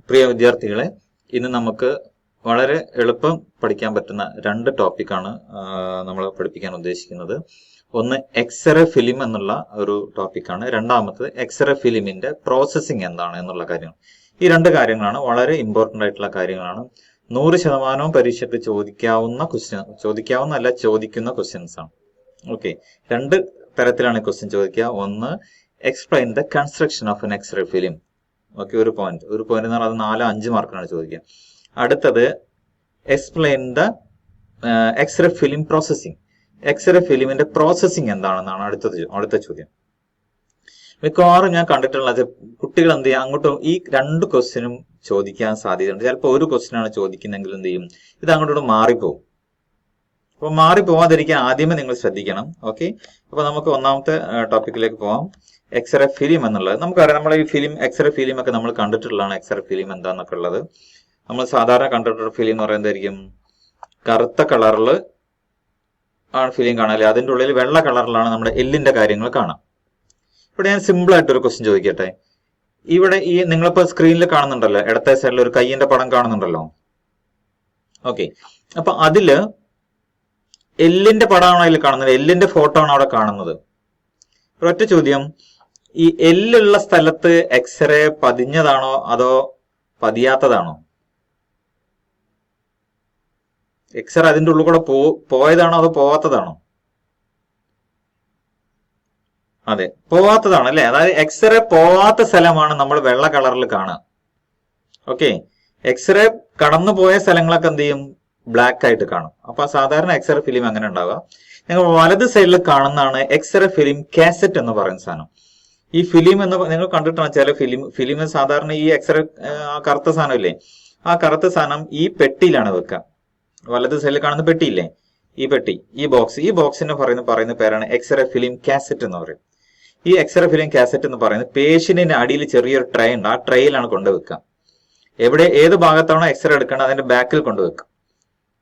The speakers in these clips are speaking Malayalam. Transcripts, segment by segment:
പ്രിയ വിദ്യാർത്ഥികളെ, ഇന്ന് നമുക്ക് വളരെ എളുപ്പം പഠിക്കാൻ പറ്റുന്ന രണ്ട് ടോപ്പിക്കാണ് നമ്മൾ പഠിപ്പിക്കാൻ ഉദ്ദേശിക്കുന്നത്. ഒന്ന് എക്സ്റേ ഫിലിം എന്നുള്ള ഒരു ടോപ്പിക്കാണ്. രണ്ടാമത്തത് എക്സ്റേ ഫിലിമിന്റെ പ്രോസസ്സിംഗ് എന്താണ് എന്നുള്ള കാര്യമാണ്. ഈ രണ്ട് കാര്യങ്ങളാണ് വളരെ ഇമ്പോർട്ടന്റ് ആയിട്ടുള്ള കാര്യങ്ങളാണ്. 100% പരീക്ഷയ്ക്ക് ചോദിക്കുന്ന ക്വസ്റ്റ്യൻസ് ആണ്. ഓക്കെ, രണ്ട് തരത്തിലാണ് ക്വസ്റ്റ്യൻ ചോദിക്കുക. ഒന്ന്, explain the construction of an x-ray film. Okay, ഒരു പോയിന്റ് എന്ന് പറഞ്ഞാൽ അത് 4-5 മാർക്കാണ് ചോദിക്കുക. അടുത്തത്, explain the x-ray film processing. X-ray ഫിലിമിന്റെ പ്രോസസ്സിംഗ് എന്താണെന്നാണ് അടുത്ത ചോദ്യം. മിക്കവാറും ഞാൻ കണ്ടിട്ടുള്ളത് കുട്ടികൾ എന്ത് ചെയ്യും, അങ്ങോട്ടും ഈ രണ്ട് ക്വസ്റ്റ്യനും ചോദിക്കാൻ സാധ്യതയുണ്ട്. ചിലപ്പോൾ ഒരു ക്വസ്റ്റ്യനാണ് ചോദിക്കുന്നെങ്കിൽ എന്ത് ചെയ്യും, ഇത് അങ്ങോട്ടോട്ട് മാറിപ്പോകും. അപ്പൊ മാറിപ്പോവാതിരിക്കാൻ ആദ്യമേ നിങ്ങൾ ശ്രദ്ധിക്കണം. ഓക്കെ, അപ്പൊ നമുക്ക് ഒന്നാമത്തെ ടോപ്പിക്കിലേക്ക് പോവാം. എക്സ്റേ ഫിലിം എന്നുള്ളത് നമുക്കറിയാം. നമ്മൾ ഈ എക്സ്റേ ഫിലിം ഒക്കെ നമ്മൾ കണ്ടിട്ടുള്ളതാണ്. എക്സ്റേ ഫിലിം എന്താന്നൊക്കെ ഉള്ളത് നമ്മൾ സാധാരണ കണ്ടിട്ടുള്ള ഫിലിം എന്ന് പറയുന്നതായിരിക്കും കറുത്ത കളറിൽ ആണ് ഫിലിം കാണാല്ലേ, അതിൻ്റെ ഉള്ളിൽ വെള്ള കളറിലാണ് നമ്മുടെ എല്ലിന്റെ കാര്യങ്ങൾ കാണാം. ഇവിടെ ഞാൻ സിമ്പിൾ ആയിട്ടൊരു ക്വസ്റ്റ്യൻ ചോദിക്കട്ടെ. ഇവിടെ ഈ നിങ്ങളിപ്പോ സ്ക്രീനിൽ കാണുന്നുണ്ടല്ലോ, ഇടത്തെ സൈഡിൽ ഒരു കയ്യിന്റെ പടം കാണുന്നുണ്ടല്ലോ. ഓക്കെ, അപ്പൊ അതില് എല്ലിന്റെ പടമാണോ അതിൽ കാണുന്നത്, എല്ലിന്റെ ഫോട്ടോ ആണോ അവിടെ കാണുന്നത്? ഒരൊറ്റ ചോദ്യം, ഈ എല്ലുള്ള സ്ഥലത്ത് എക്സ്റേ പതിഞ്ഞതാണോ അതോ പതിയാത്തതാണോ? എക്സ്റേ അതിന്റെ ഉള്ളിൽ കൂടെ പോയതാണോ അതോ പോവാത്തതാണോ? അതെ, പോവാത്തതാണ് അല്ലെ. അതായത് എക്സ്റേ പോവാത്ത സ്ഥലമാണ് നമ്മൾ വെള്ള കളറിൽ കാണുക. ഓക്കെ, എക്സ്റേ കടന്നു പോയ സ്ഥലങ്ങളൊക്കെ എന്ത് ചെയ്യും, ബ്ലാക്ക് ആയിട്ട് കാണും. അപ്പൊ സാധാരണ എക്സ്റേ ഫിലിം അങ്ങനെ ഉണ്ടാവുക. നിങ്ങൾ വലത് സൈഡിൽ കാണുന്നതാണ് എക്സ്റേ ഫിലിം കാസറ്റ് എന്ന് പറയുന്ന സാധനം. ഈ ഫിലിം എന്ന് നിങ്ങൾ കണ്ടിട്ടാണ് ചില ഫിലിം സാധാരണ ഈ എക്സ്റേ കറുത്ത സാധനം ഇല്ലേ, ആ കറുത്ത സാധനം ഈ പെട്ടിയിലാണ് വെക്കുക. വലത് സൈഡിൽ കാണുന്ന പെട്ടിയില്ലേ, ഈ പെട്ടി, ഈ ബോക്സിന് പറയുന്ന പേരാണ് എക്സ്റേ ഫിലിം കാസറ്റ് എന്ന് പറയും. ഈ എക്സ്റേ ഫിലിം കാസറ്റ് എന്ന് പറയുന്നത് പേഷ്യന്റിന്റെ അടിയിൽ ചെറിയൊരു ട്രേ ഉണ്ട്. ആ ട്രേയിലാണ് കൊണ്ടുവെക്കുക. ഏത് ഭാഗത്താണോ എക്സ്റേ എടുക്കേണ്ടത് അതിന്റെ ബാക്കിൽ കൊണ്ടുവെക്കുക.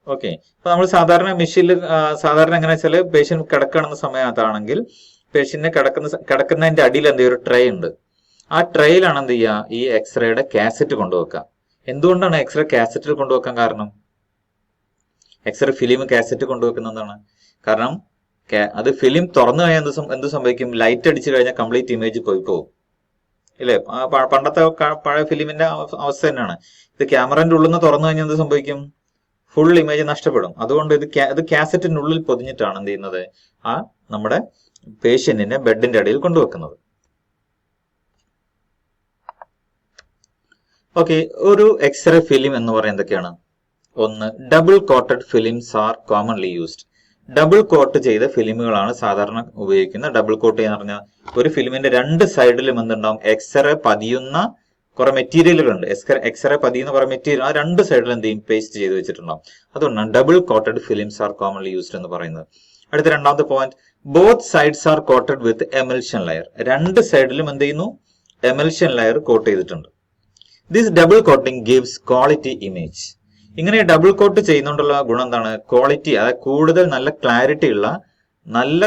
ഓക്കെ, അപ്പൊ നമ്മൾ സാധാരണ മെഷീനിൽ സാധാരണ എങ്ങനെ വെച്ചാൽ പേഷ്യന്റ് കിടക്കണമെന്ന സമയത്താണെങ്കിൽ പേഷ്യന്റിനെ കിടക്കുന്നതിന്റെ അടിയിൽ എന്ത് ഒരു ട്രേ ഉണ്ട്. ആ ട്രേയിലാണ് എന്ത് ചെയ്യുക, ഈ എക്സ്റേയുടെ കാസറ്റ് കൊണ്ടുവെക്കുക. എന്തുകൊണ്ടാണ് എക്സ്റേ കാസറ്റിൽ കൊണ്ടുവെക്കാൻ കാരണം? എക്സ്റേ ഫിലിം കാസറ്റ് കൊണ്ടുവെക്കുന്നതാണ് കാരണം അത് ഫിലിം തുറന്നു കഴിഞ്ഞാൽ എന്ത് സംഭവിക്കും, ലൈറ്റ് അടിച്ചു കഴിഞ്ഞാൽ കംപ്ലീറ്റ് ഇമേജ് പോയി പോകും ഇല്ലേ. പണ്ടത്തെ പഴയ ഫിലിമിന്റെ അവസ്ഥ തന്നെയാണ്. ഇത് ക്യാമറന്റെ ഉള്ളിൽ നിന്ന് തുറന്നു കഴിഞ്ഞാൽ എന്ത് സംഭവിക്കും, ഫുൾ ഇമേജ് നഷ്ടപ്പെടും. അതുകൊണ്ട് ഇത് കാസറ്റിനുള്ളിൽ പൊതിഞ്ഞിട്ടാണ് എന്ത് ചെയ്യുന്നത്, ആ നമ്മുടെ പേഷ്യന്റിനെ ബെഡിന്റെ അടിയിൽ കൊണ്ടുവെക്കുന്നത്. ഓക്കെ, ഒരു എക്സ്റേ ഫിലിം എന്ന് പറയുന്നത് എന്തൊക്കെയാണ്? ഒന്ന്, double coated films are commonly used. Double coat ചെയ്ത ഫിലിമുകളാണ് സാധാരണ ഉപയോഗിക്കുന്നത്. ഡബിൾ കോട്ട് എന്ന് പറഞ്ഞാൽ ഒരു ഫിലിമിന്റെ രണ്ട് സൈഡിലും എന്തുണ്ടാവും, എക്സ്റേ പതിയുന്ന കുറെ മെറ്റീരിയലുകളുണ്ട്. എക്സ്റേ പതിയുന്ന കുറെ മെറ്റീരിയൽ ആ രണ്ട് സൈഡിൽ എന്ത് ചെയ്യും, പേസ്റ്റ് ചെയ്ത് വെച്ചിട്ടുണ്ടാവും. അതുകൊണ്ടാണ് double coated films are commonly used എന്ന് പറയുന്നത്. അടുത്ത രണ്ടാമത്തെ point, both sides are coated with emulsion layer. രണ്ട് സൈഡിലും എന്ത് ചെയ്യുന്നു, എമൽഷൻ ലെയർ കോട്ട് ചെയ്തിട്ടുണ്ട്. This double coating gives quality image. ഇങ്ങനെ ഡബിൾ കോട്ട് ചെയ്യുന്നതുകൊണ്ടുള്ള ഗുണം എന്താണ്, ക്വാളിറ്റി, അതായത് കൂടുതൽ നല്ല ക്ലാരിറ്റി ഉള്ള നല്ല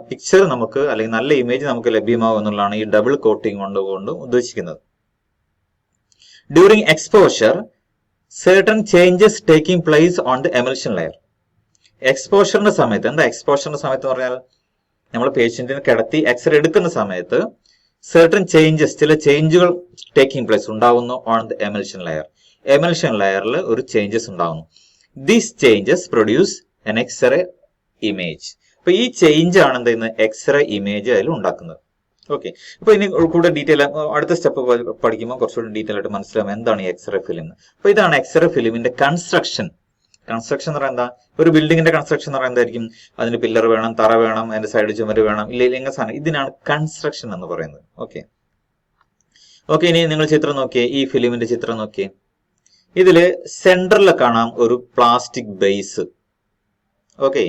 പിക്ചർ നമുക്ക് അല്ലെങ്കിൽ നല്ല ഇമേജ് നമുക്ക് ലഭ്യമാകും എന്നുള്ളതാണ് ഈ ഡബിൾ കോട്ടിംഗ് കൊണ്ട് ഉദ്ദേശിക്കുന്നത്. During exposure certain changes taking place on the emulsion layer. എക്സ്പോഷറിന്റെ സമയത്ത്, എന്താ എക്സ്പോഷറിന്റെ സമയത്ത് എന്ന് പറഞ്ഞാൽ നമ്മൾ പേഷ്യന്റിനെ കിടത്തി എക്സ്റേ എടുക്കുന്ന സമയത്ത് certain changes, ചില ചേഞ്ചുകൾ ടേക്കിംഗ് പ്ലേസ് ഉണ്ടാവുന്നു on the emulsion layer. Emulsion ലെയറിൽ ഒരു ചേഞ്ചസ് ഉണ്ടാവുന്നു. These changes produce an X-ray image. അപ്പൊ ഈ ചേഞ്ച് ആണ് എന്ത് ചെയ്യുന്നത്, എക്സ്റേ ഇമേജ് അതിൽ ഉണ്ടാക്കുന്നത്. ഓക്കെ, അപ്പൊ ഇനി കൂടുതൽ ഡീറ്റെയിൽ അടുത്ത സ്റ്റെപ്പ് പഠിക്കുമ്പോൾ കുറച്ചുകൂടി ഡീറ്റെയിൽ ആയിട്ട് മനസ്സിലാവും എന്താണ് ഈ എക്സ്റേ ഫിലിം. അപ്പൊ ഇതാണ് എക്സ്റേ ഫിലിമിന്റെ കൺസ്ട്രക്ഷൻ. കൺസ്ട്രക്ഷൻ എന്ന് പറയുന്നത് എന്താ, ഒരു ബിൽഡിങ്ങിന്റെ കൺസ്ട്രക്ഷൻ എന്ന് പറയുന്നത് എന്തായിരിക്കും, അതിന് പില്ലർ വേണം, തറ വേണം, അതിന്റെ സൈഡ് ചുമര് വേണം, ഇങ്ങനെ സാധനം. ഇതിനാണ് കൺസ്ട്രക്ഷൻ എന്ന് പറയുന്നത്. ഓക്കെ, ഇനി നിങ്ങൾ ചിത്രം നോക്കിയേ, ഈ ഫിലിമിന്റെ ചിത്രം നോക്കിയേ. ഇതില് സെന്ററിൽ കാണാം ഒരു പ്ലാസ്റ്റിക് ബേസ്. ഓക്കെ,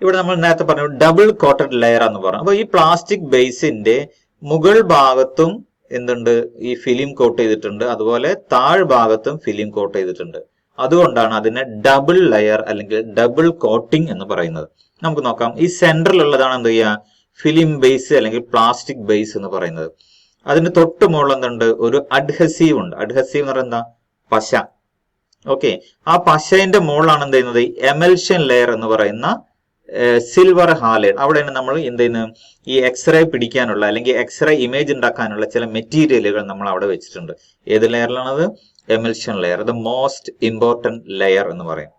ഇവിടെ നമ്മൾ നേരത്തെ പറഞ്ഞു ഡബിൾ കോട്ടഡ് ലെയർ എന്ന് പറഞ്ഞു. അപ്പൊ ഈ പ്ലാസ്റ്റിക് ബേസിന്റെ മുകൾ ഭാഗത്തും എന്തുണ്ട്, ഈ ഫിലിം കോട്ട് ചെയ്തിട്ടുണ്ട്. അതുപോലെ താഴ്ഭാഗത്തും ഫിലിം കോട്ട് ചെയ്തിട്ടുണ്ട്. അതുകൊണ്ടാണ് അതിനെ ഡബിൾ ലെയർ അല്ലെങ്കിൽ ഡബിൾ കോട്ടിംഗ് എന്ന് പറയുന്നത്. നമുക്ക് നോക്കാം, ഈ സെന്ററിലുള്ളതാണ് എന്ത് ചെയ്യുക, ഫിലിം ബേസ് അല്ലെങ്കിൽ പ്ലാസ്റ്റിക് ബേസ് എന്ന് പറയുന്നത്. അതിന് തൊട്ട് മുകളിൽ എന്തുണ്ട്? ഒരു അഡ്ഹസീവ് ഉണ്ട്. അഡ്ഹസീവ് എന്ന് പറയുന്നത് എന്താ? പശ. ഓക്കെ, ആ പശയുടെ മുകളിലാണ് എന്ത് ചെയ്യുന്നത്? എമൽഷൻ ലെയർ എന്ന് പറയുന്ന സിൽവർ ഹാലൈഡ്. അവിടെയാണ് നമ്മൾ എന്ത് ചെയ്യുന്നത്? ഈ എക്സ്റേ പിടിക്കാനുള്ള അല്ലെങ്കിൽ എക്സ്റേ ഇമേജ് ഉണ്ടാക്കാനുള്ള ചില മെറ്റീരിയലുകൾ നമ്മൾ അവിടെ വെച്ചിട്ടുണ്ട്. ഏത് ലെയറിലാണത്? Emulsion layer. The most important layer എന്ന് പറയും.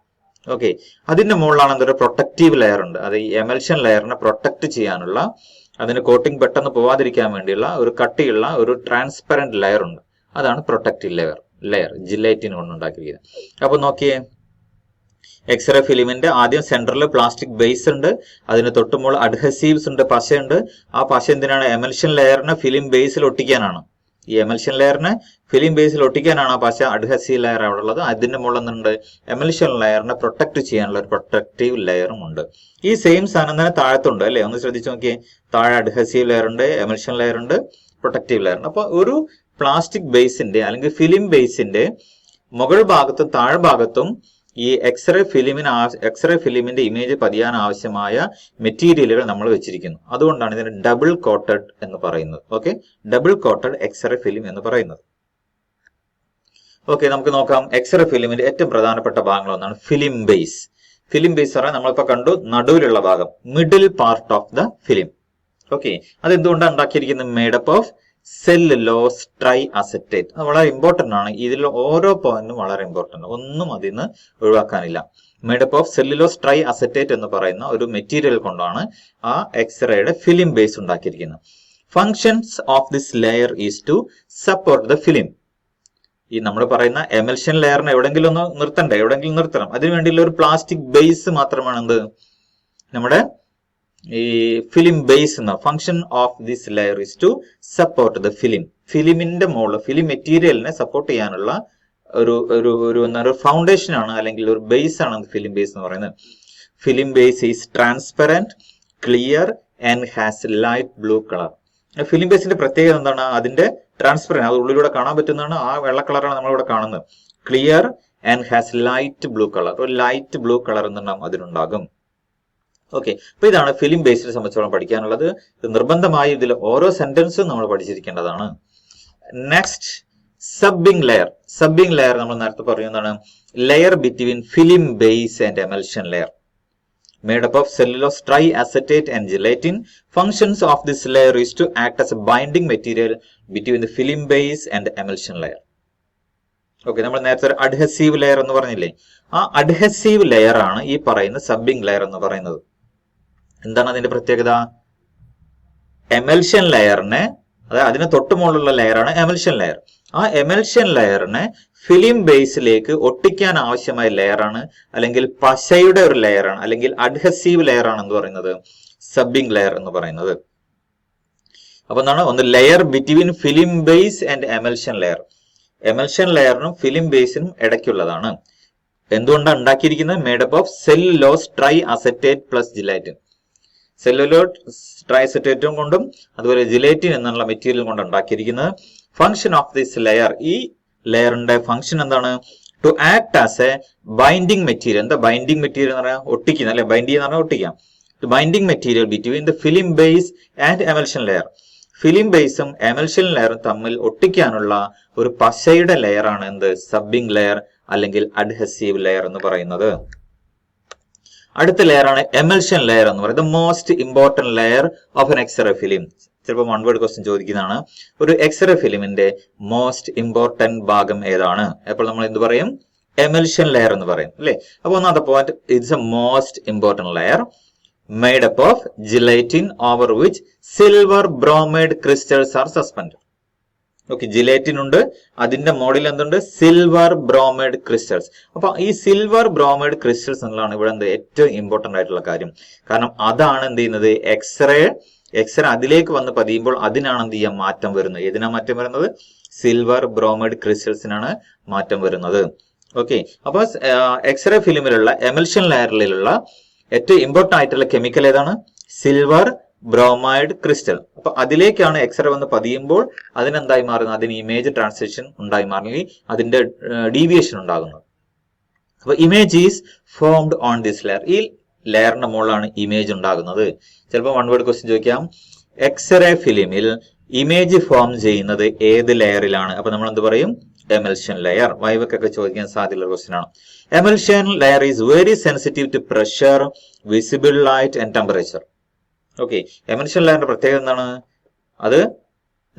ഓക്കെ, അതിന്റെ മുകളിലാണ് എന്തൊരു പ്രൊട്ടക്റ്റീവ് ലെയർ ഉണ്ട്. അത് ഈ എമൽഷൻ ലെയറിനെ പ്രൊട്ടക്ട് ചെയ്യാനുള്ള, അതിന് കോട്ടിംഗ് പെട്ടെന്ന് പോവാതിരിക്കാൻ വേണ്ടിയുള്ള ഒരു കട്ടിയുള്ള ഒരു ട്രാൻസ്പെറന്റ് ലെയർ ഉണ്ട്. അതാണ് പ്രൊട്ടക്റ്റീവ് ലെയർ ജിലേറ്റിൻ കൊണ്ട് ഉണ്ടാക്കിയിരിക്കുന്നത്. അപ്പൊ നോക്കിയേ, എക്സ്റേ ഫിലിമിന്റെ ആദ്യം സെന്ററിൽ പ്ലാസ്റ്റിക് ബേസ് ഉണ്ട്, അതിന് തൊട്ടുമ്പോൾ അഡ്ഹസീവ്സ് ഉണ്ട്, പശയുണ്ട്. ആ പശ എന്തിനാണ്? എമൽഷൻ ലെയറിനെ ഫിലിം ബേസിൽ ഒട്ടിക്കാനാണ്. ഈ എമൽഷൻ ലെയറിനെ ഫിലിം ബേസിൽ ഒട്ടിക്കാനാണ് ആ പശ. അഡ്ഹസീവ് ലെയർ അവിടെ ഉള്ളത്. അതിന്റെ മുകളിൽ നിന്നുണ്ട് എമൽഷൻ ലെയറിനെ പ്രൊട്ടക്ട് ചെയ്യാനുള്ള ഒരു പ്രൊട്ടക്റ്റീവ് ലെയറും ഉണ്ട്. ഈ സെയിം സാധനം തന്നെ താഴത്തുണ്ട് അല്ലെ? ഒന്ന് ശ്രദ്ധിച്ചു നോക്കിയേ, താഴെ അഡ്ഹസീവ് ലെയർ ഉണ്ട്, എമൽഷൻ ലെയർ ഉണ്ട്, പ്രൊട്ടക്റ്റീവ് ലെയർ ഉണ്ട്. അപ്പൊ ഒരു പ്ലാസ്റ്റിക് ബേസിന്റെ അല്ലെങ്കിൽ ഫിലിം ബേസിന്റെ മുകൾ ഭാഗത്തും താഴ്ഭാഗത്തും ഈ എക്സ്റേ ഫിലിമിന്റെ ഇമേജ് പതിയാൻ ആവശ്യമായ മെറ്റീരിയലുകൾ നമ്മൾ വെച്ചിരിക്കുന്നു. അതുകൊണ്ടാണ് ഇതിന് ഡബിൾ കോട്ടഡ് എന്ന് പറയുന്നത്. Okay, double coated X-ray film എന്ന് പറയുന്നത്. ഓക്കെ, നമുക്ക് നോക്കാം. എക്സ്റേ ഫിലിമിന്റെ ഏറ്റവും പ്രധാനപ്പെട്ട ഭാഗങ്ങൾ ഒന്നാണ് ഫിലിം ബേസ്. ഫിലിം ബേസ് പറയാൻ നമ്മളിപ്പോ കണ്ടു നടുവിലുള്ള ഭാഗം, middle part of the film. Okay, അതെന്തുകൊണ്ടാണ് ഉണ്ടാക്കിയിരിക്കുന്നത്? Made up of cellulose try acetate. അത് വളരെ ഇമ്പോർട്ടന്റ് ആണ്. ഇതിൽ ഓരോ പോയിന്റും വളരെ ഇമ്പോർട്ടന്റ്, ഒന്നും അതിൽ നിന്ന് ഒഴിവാക്കാനില്ല. Made up of cellulose triacetate എന്ന് പറയുന്ന ഒരു മെറ്റീരിയൽ കൊണ്ടാണ് ആ എക്സ്റേയുടെ ഫിലിം ബേസ് ഉണ്ടാക്കിയിരിക്കുന്നത്. Functions of this layer is to support the film. ഈ നമ്മൾ പറയുന്ന എമൽഷൻ ലെയറിനെ എവിടെങ്കിലും ഒന്ന് നിർത്തണ്ടേ? എവിടെങ്കിലും നിർത്തണം. അതിനുവേണ്ടിയുള്ള ഒരു പ്ലാസ്റ്റിക് ബേസ് മാത്രമാണ് എന്ത്? നമ്മുടെ ഈ ഫിലിം ബേസ് എന്ന function of this layer is to support the film. ഫിലിമിന്റെ മുകളിൽ ഫിലിം മെറ്റീരിയലിനെ സപ്പോർട്ട് ചെയ്യാനുള്ള ഒരു ഫൗണ്ടേഷൻ ആണ് അല്ലെങ്കിൽ ഒരു ബേസ് ആണ് ഫിലിം ബേസ് എന്ന് പറയുന്നത്. Film base is transparent, clear and has light blue colour. Film ബേസിന്റെ പ്രത്യേകത എന്താണ്? അതിന്റെ ട്രാൻസ്പെറന്റ്, അത് ഉള്ളിലൂടെ കാണാൻ പറ്റുന്നതാണ്. ആ വെള്ള കളറാണ് നമ്മളിവിടെ കാണുന്നത്. Clear and has light blue colour. ഒരു ലൈറ്റ് ബ്ലൂ കളർ എന്നുണ്ടാകും അതിനുണ്ടാകും. ഓക്കെ, അപ്പൊ ഇതാണ് ഫിലിം ബേസിനെ സംബന്ധിച്ചോളം പഠിക്കാനുള്ളത്. ഇത് നിർബന്ധമായി ഇതിൽ ഓരോ സെന്റൻസും നമ്മൾ പഠിച്ചിരിക്കേണ്ടതാണ്. Next, subbing layer. Subbing layer നമ്മൾ നേരത്തെ പറയുന്നതാണ് layer between film base and emulsion layer. Made up of cellulose triacetate and gelatin. Functions of this layer is to act as a binding material between the film base and emulsion layer. Okay, നമ്മൾ നേരത്തെ ഒരു അഡ്ഹസീവ് ലെയർ എന്ന് പറഞ്ഞില്ലേ? ആ അഡ്ഹസീവ് ലെയർ ആണ് ഈ പറയുന്ന സബ്ബിംഗ് ലെയർ എന്ന് പറയുന്നത്. എന്താണ് അതിന്റെ പ്രത്യേകത? എമൽഷൻ ലെയറിനെ, അതായത് അതിന് തൊട്ടുമുള്ള ലെയറാണ് എമൽഷൻ ലെയർ. ആ എമൽഷൻ ലെയറിനെ ഫിലിം ബേസിലേക്ക് ഒട്ടിക്കാൻ ആവശ്യമായ ലെയറാണ്, അല്ലെങ്കിൽ പശയുടെ ഒരു ലെയറാണ്, അല്ലെങ്കിൽ അഡ്ഹസീവ് ലെയർ ആണ് എന്ന് പറയുന്നത് സബ്ബിംഗ് ലെയർ എന്ന് പറയുന്നത്. അപ്പൊ എന്താണ്? ഒന്ന് layer between film base and emulsion layer. Emulsion ലെയറിനും ഫിലിം ബേസിനും ഇടയ്ക്കുള്ളതാണ്. എന്തുകൊണ്ടാണ് ഉണ്ടാക്കിയിരിക്കുന്നത്? Made up of cellulose triacetate plus gelatin. Cellulose ട്രൈ അസറ്റേറ്റും കൊണ്ടും അതുപോലെ ജിലേറ്റിൻ എന്നുള്ള മെറ്റീരിയൽ കൊണ്ട് ഉണ്ടാക്കിയിരിക്കുന്നത്. ഫംഗ്ഷൻ ഓഫ് ദിസ് ലെയർ, ഈ ലെയറിന്റെ ഫംഗ്ഷൻ എന്താണ്? To act as a binding material. എന്താ ബൈൻഡിങ് മെറ്റീരിയൽ എന്ന് പറഞ്ഞാൽ? ഒട്ടിക്കുന്ന, അല്ലെ? ബൈൻഡ് ചെയ്യുന്ന പറഞ്ഞാൽ ഒട്ടിക്കാം. Binding material between the film base and emulsion layer. Film ബേസും എമൽഷൻ ലെയറും തമ്മിൽ ഒട്ടിക്കാനുള്ള ഒരു പശയുടെ ലെയർ ആണ് എന്ത്? സബ്ബിംഗ് ലെയർ അല്ലെങ്കിൽ അഡ്ഹസീവ് ലെയർ എന്ന് പറയുന്നത്. അടുത്ത ലെയർ ആണ് എമൽഷൻ ലെയർ എന്ന് പറയുന്നത്. Most important layer of an x-ray film. ചിലപ്പോൾ വൺ വേർഡ് ക്വസ്റ്റ്യൻ ചോദിക്കുന്നതാണ്. ഒരു എക്സ്റേ ഫിലിമിന്റെ മോസ്റ്റ് ഇമ്പോർട്ടന്റ് ഭാഗം ഏതാണ്? അപ്പോൾ നമ്മൾ എന്ത് പറയും? എമൽഷൻ ലെയർ എന്ന് പറയും, അല്ലെ? അപ്പൊ ഒന്നാമത്തെ point, it's a most important layer made up of gelatin over which silver bromide crystals are suspend. Okay, gelatin ഉണ്ട്, അതിന്റെ മോഡിൽ എന്തുണ്ട്? Silver bromide crystals. അപ്പൊ ഈ സിൽവർ ബ്രോമൈഡ് ക്രിസ്റ്റൽസ് എന്നുള്ളതാണ് ഇവിടെ എന്ത് ഏറ്റവും ഇമ്പോർട്ടന്റ് ആയിട്ടുള്ള കാര്യം. കാരണം അതാണ് എന്ത് ചെയ്യുന്നത്? എക്സ്റേ അതിലേക്ക് വന്ന് പതിയുമ്പോൾ അതിനാണ് എന്ത് ചെയ്യാൻ മാറ്റം വരുന്നത്. ഏതിനാ മാറ്റം വരുന്നത്? സിൽവർ ബ്രോമൈഡ് ക്രിസ്റ്റൽസിനാണ് മാറ്റം വരുന്നത്. ഓക്കെ, അപ്പൊ എക്സ്റേ ഫിലിമിലുള്ള എമൽഷൻ ലെയറിലുള്ള ഏറ്റവും ഇമ്പോർട്ടന്റ് ആയിട്ടുള്ള കെമിക്കൽ ഏതാണ്? Silver bromide crystal. അപ്പൊ അതിലേക്കാണ് എക്സ്റേ വന്ന് പതിയുമ്പോൾ അതിനെന്തായി മാറുന്നത്? അതിന് ഇമേജ് ട്രാൻസ്ലേഷൻ ഉണ്ടായി മാറുന്നെങ്കിൽ അതിന്റെ ഡീവിയേഷൻ ഉണ്ടാകുന്നത്. അപ്പൊ image is formed on this layer. ഈ ലെയറിന്റെ മുകളിലാണ് ഇമേജ് ഉണ്ടാകുന്നത്. ചിലപ്പോൾ വൺ വേർഡ് ക്വസ്റ്റ്യൻ ചോദിക്കാം. എക്സ്റേ ഫിലിമിൽ ഇമേജ് ഫോം ചെയ്യുന്നത് ഏത് ലെയറിലാണ്? അപ്പൊ നമ്മൾ എന്ത് പറയും? Emulsion layer. വൈവക്കൊക്കെ ചോദിക്കാൻ സാധ്യതയുള്ള ക്വസ്റ്റ്യൻ ആണ്. Emulsion layer is very sensitive to pressure, visible light and temperature. Okay, emulsion ലെയറിന്റെ പ്രത്യേകത എന്താണ്? അത്